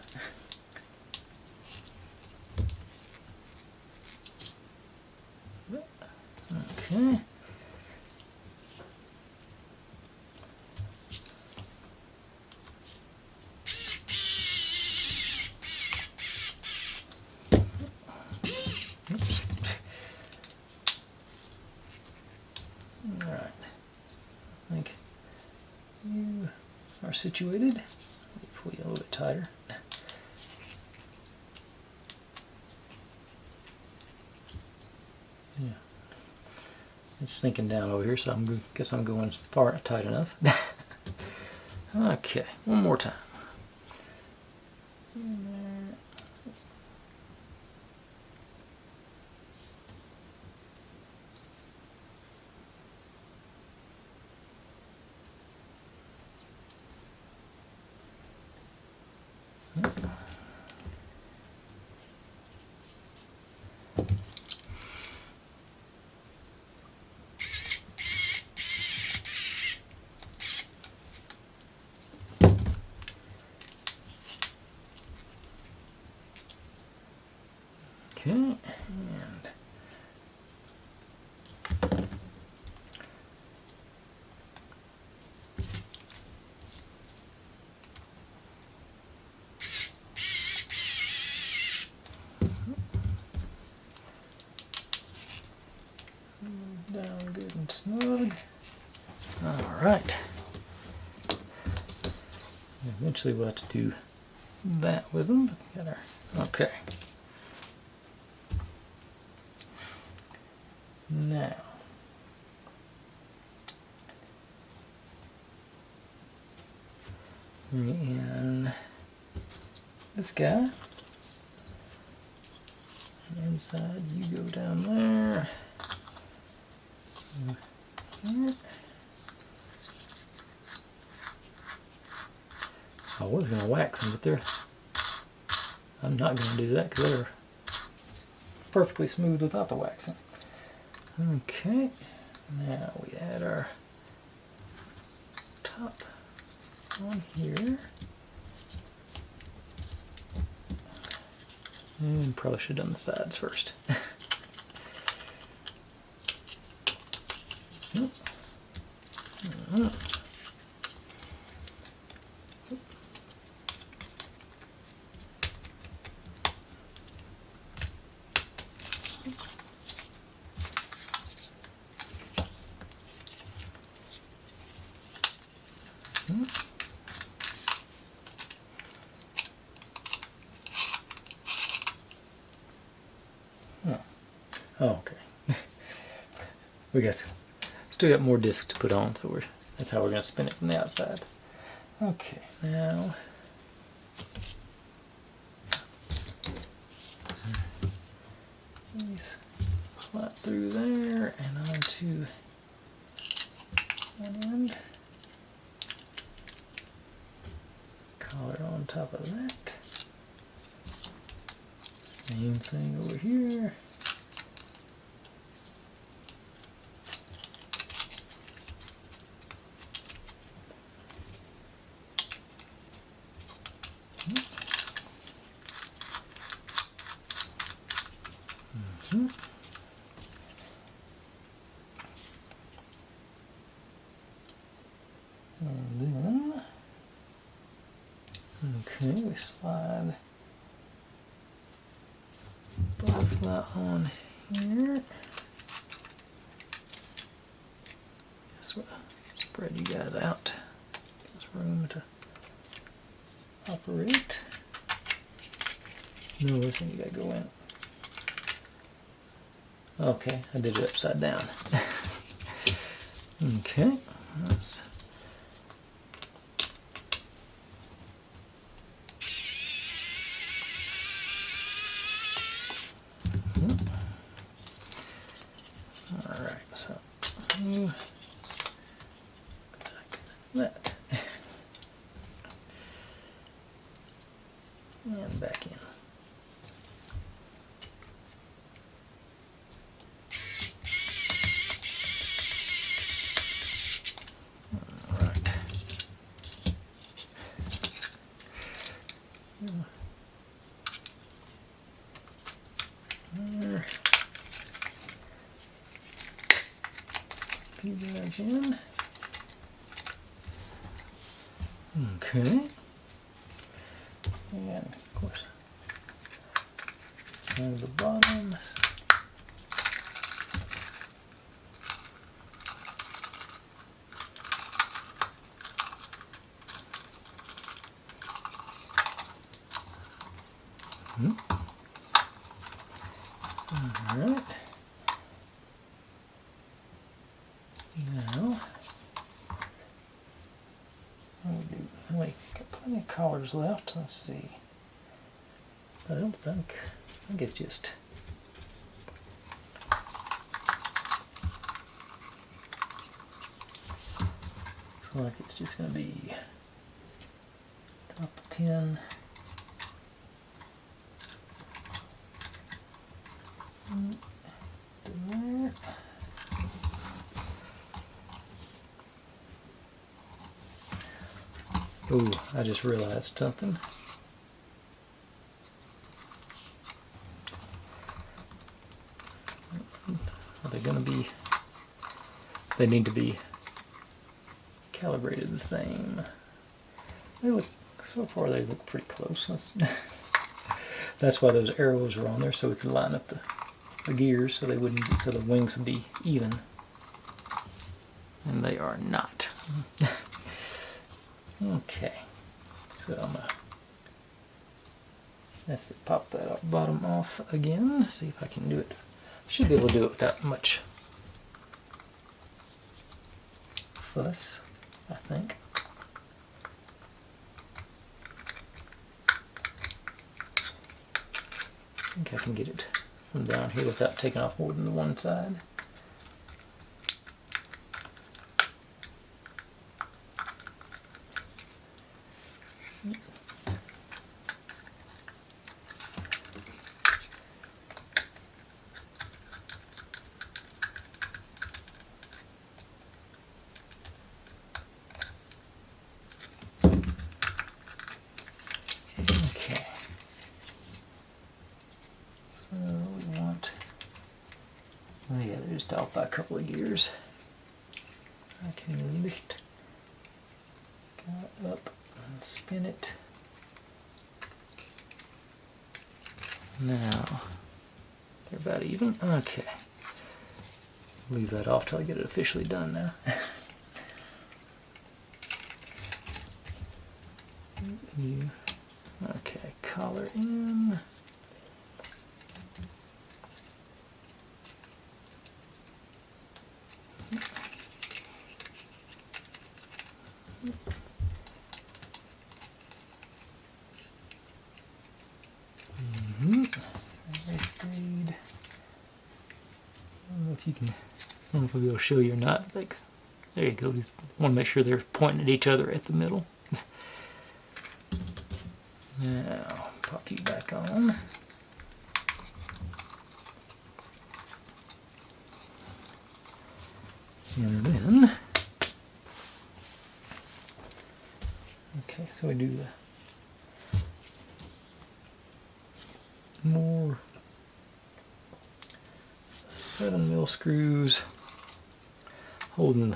Okay. Oops. All right. I think you are situated. Pull you a little bit tighter. Yeah. It's sinking down over here, so I guess I'm going far tight enough. Okay, one more time. Okay, and down good and snug. All right. Eventually we'll have to do that with them. Okay. Now, bring in this guy. Inside, you go down there. Here. I was going to wax them, but I'm not going to do that because they're perfectly smooth without the waxing. Okay, now we add our top on here. And probably should have done the sides first. Oh, okay. Still got more discs to put on, so that's how we're going to spin it from the outside. Okay, now these slide through there and onto one end. Collar on top of that. Same thing over here. And then, okay, we slide both that on here. Guess what? Spread you guys out. Gives room to operate. No, listen, you gotta go in. Okay, I did it upside down. Okay, that's all right. So that and back in. those in. Okay. And of course, down the bottom. Alright. Now, we got plenty of collars left. Let's see. I think it's just looks like it's just going to be top the pin. There. Ooh, I just realized something. Are they going to be? They need to be calibrated the same. They look, so far they look pretty close. That's why those arrows are on there, so we can line up the gears so they wouldn't, so the wings would be even. And they are not. Okay, so I'm gonna let's pop that bottom off again. See if I can do it. Should be able to do it without much fuss, I think. I think I can get it from down here without taking off more than the one side. Okay. So we want, oh yeah, they're just off by a couple of gears. I can lift it up and spin it. Now, they're about even. Okay. Leave that off till I get it officially done now. Okay, collar in. They stayed. I don't know if you can. I don't know if I'll be able to show you or not. Like, there you go. Just want to make sure they're pointing at each other at the middle. Now, pop you back on. And then, okay, so we do the more 7mm screws holding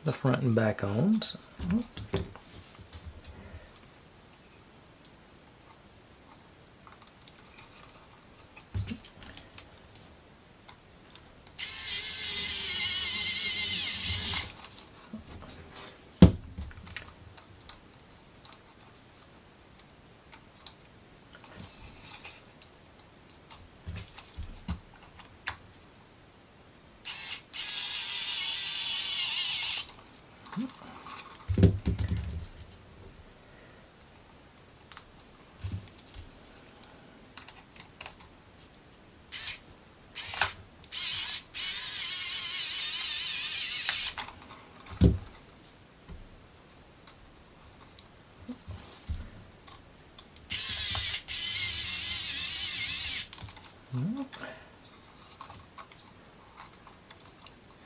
the front and back on. So,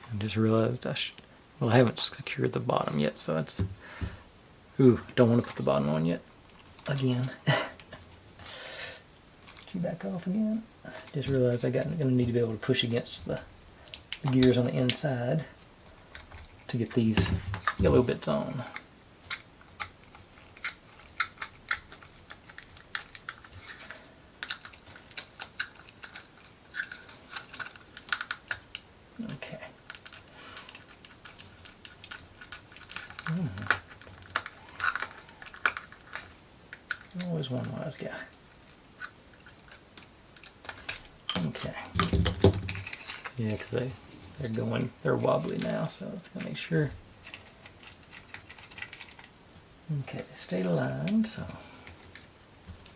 I just realized well, I haven't secured the bottom yet, so it's, ooh, don't want to put the bottom on yet. Again. You back off again. Just realized I'm gonna need to be able to push against the gears on the inside. to get these yellow bits on. Okay. Always one wise guy. Okay. Yeah, because they're wobbly now, so let's go make sure. Okay, they stayed aligned, so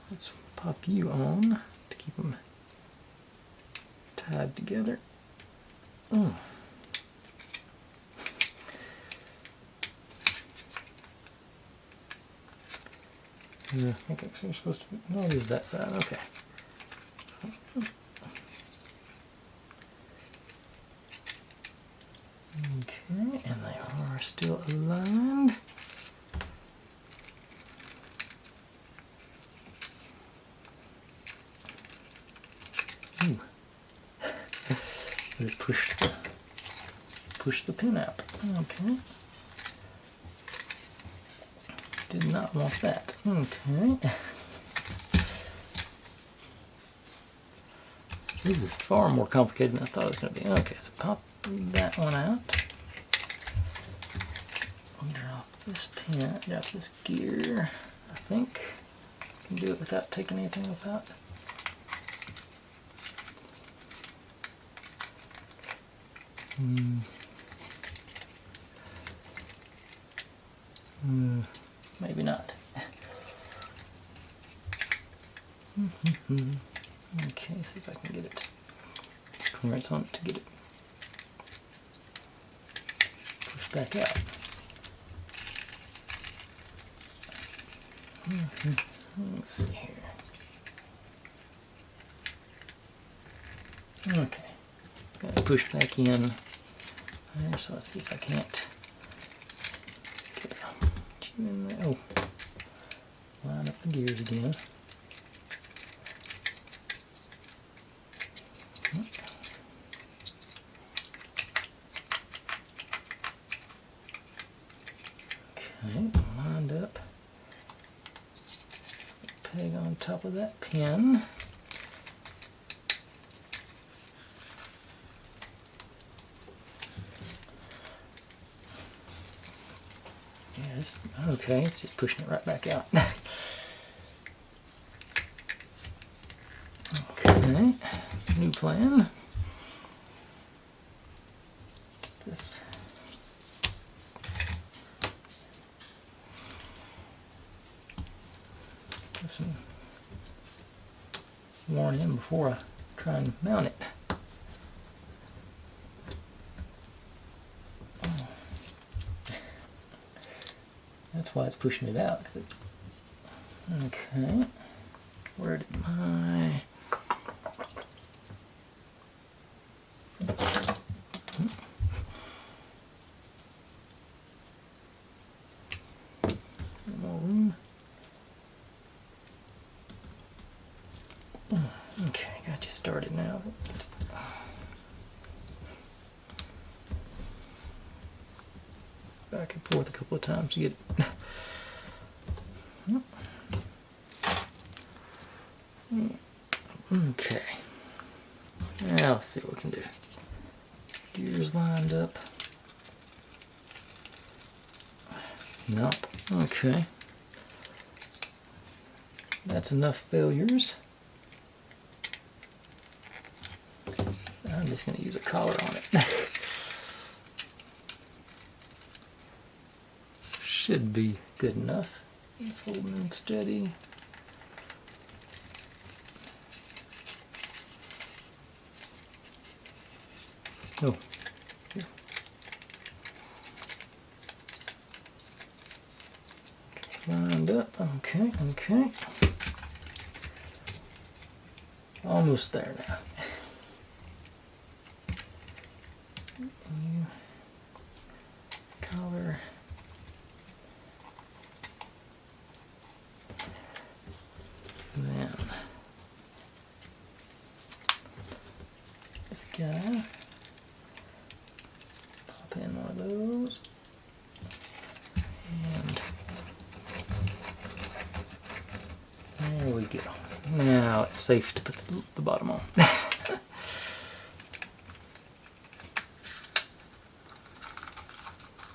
let's pop you on to keep them tied together. Oh. Yeah, I think actually you're supposed to. No, it is that side. Okay. Okay, and they are still aligned. Ooh. Just push the pin out. Okay. Did not want that. Okay. This is far more complicated than I thought it was going to be. Okay, so pop that one out. Drop this pin, drop this gear. I think I can do it without taking anything else out. Maybe not. Okay, see if I can get it. Where it's on to get it pushed back out. Let's see here. Okay, got it pushed back in there, so let's see if I can't get you in there. Oh, line up the gears again. Okay, lined up. Peg on top of that pin. Yeah, okay, it's just pushing it right back out. Okay, new plan. This one worn in before I try and mount it. Oh. That's why it's pushing it out, because it's okay. Where did my more room? Okay, got you started now. Back and forth a couple of times to get it. Okay. Now let's see what we can do. Gears lined up. Nope. Okay. That's enough failures. I'm just going to use a collar on it. Should be good enough. Just holding them steady. Oh, here. Lined up. Okay, okay. Almost there now. New color. And then this guy. Pop in one of those. we go. Now it's safe to put the bottom on.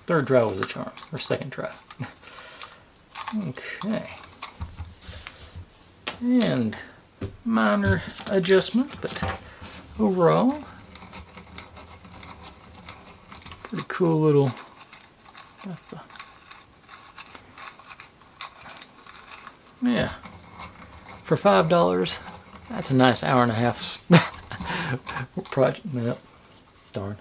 Third try was a charm, or second try. Okay. And minor adjustment, but overall, pretty cool little. Yeah, for $5, that's a nice hour and a half project. Yep. Darn.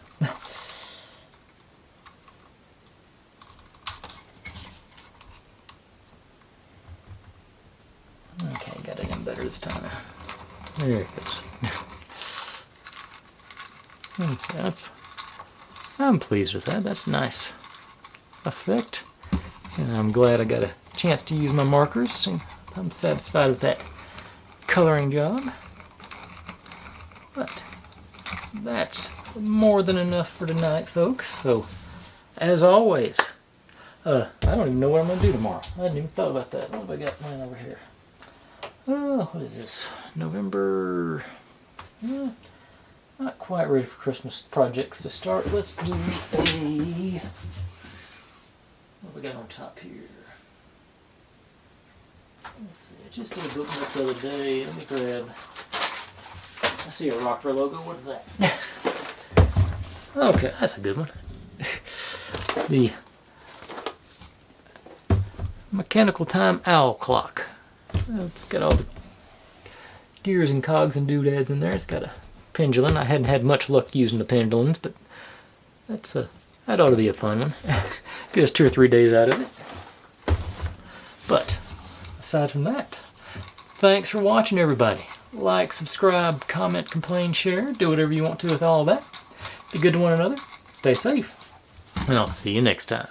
Okay, got it in better this time. There it goes. I'm pleased with that. That's a nice effect. And I'm glad I got a chance to use my markers. I'm satisfied with that coloring job. But that's more than enough for tonight, folks. So, as always, I don't even know what I'm going to do tomorrow. I hadn't even thought about that. What have I got mine over here? What is this? November... not quite ready for Christmas projects to start. Let's do a... What we got on top here? Let's see. I just did a bookmark the other day. Let me grab... I see a rocker logo. What is that? Okay, that's a good one. The Mechanical Time Owl Clock. It's got all the gears and cogs and doodads in there. It's got a pendulum. I hadn't had much luck using the pendulums, but that ought to be a fun one. Get us 2 or 3 days out of it. But aside from that, thanks for watching, everybody. Like, subscribe, comment, complain, share. Do whatever you want to with all of that. Be good to one another. Stay safe. And I'll see you next time.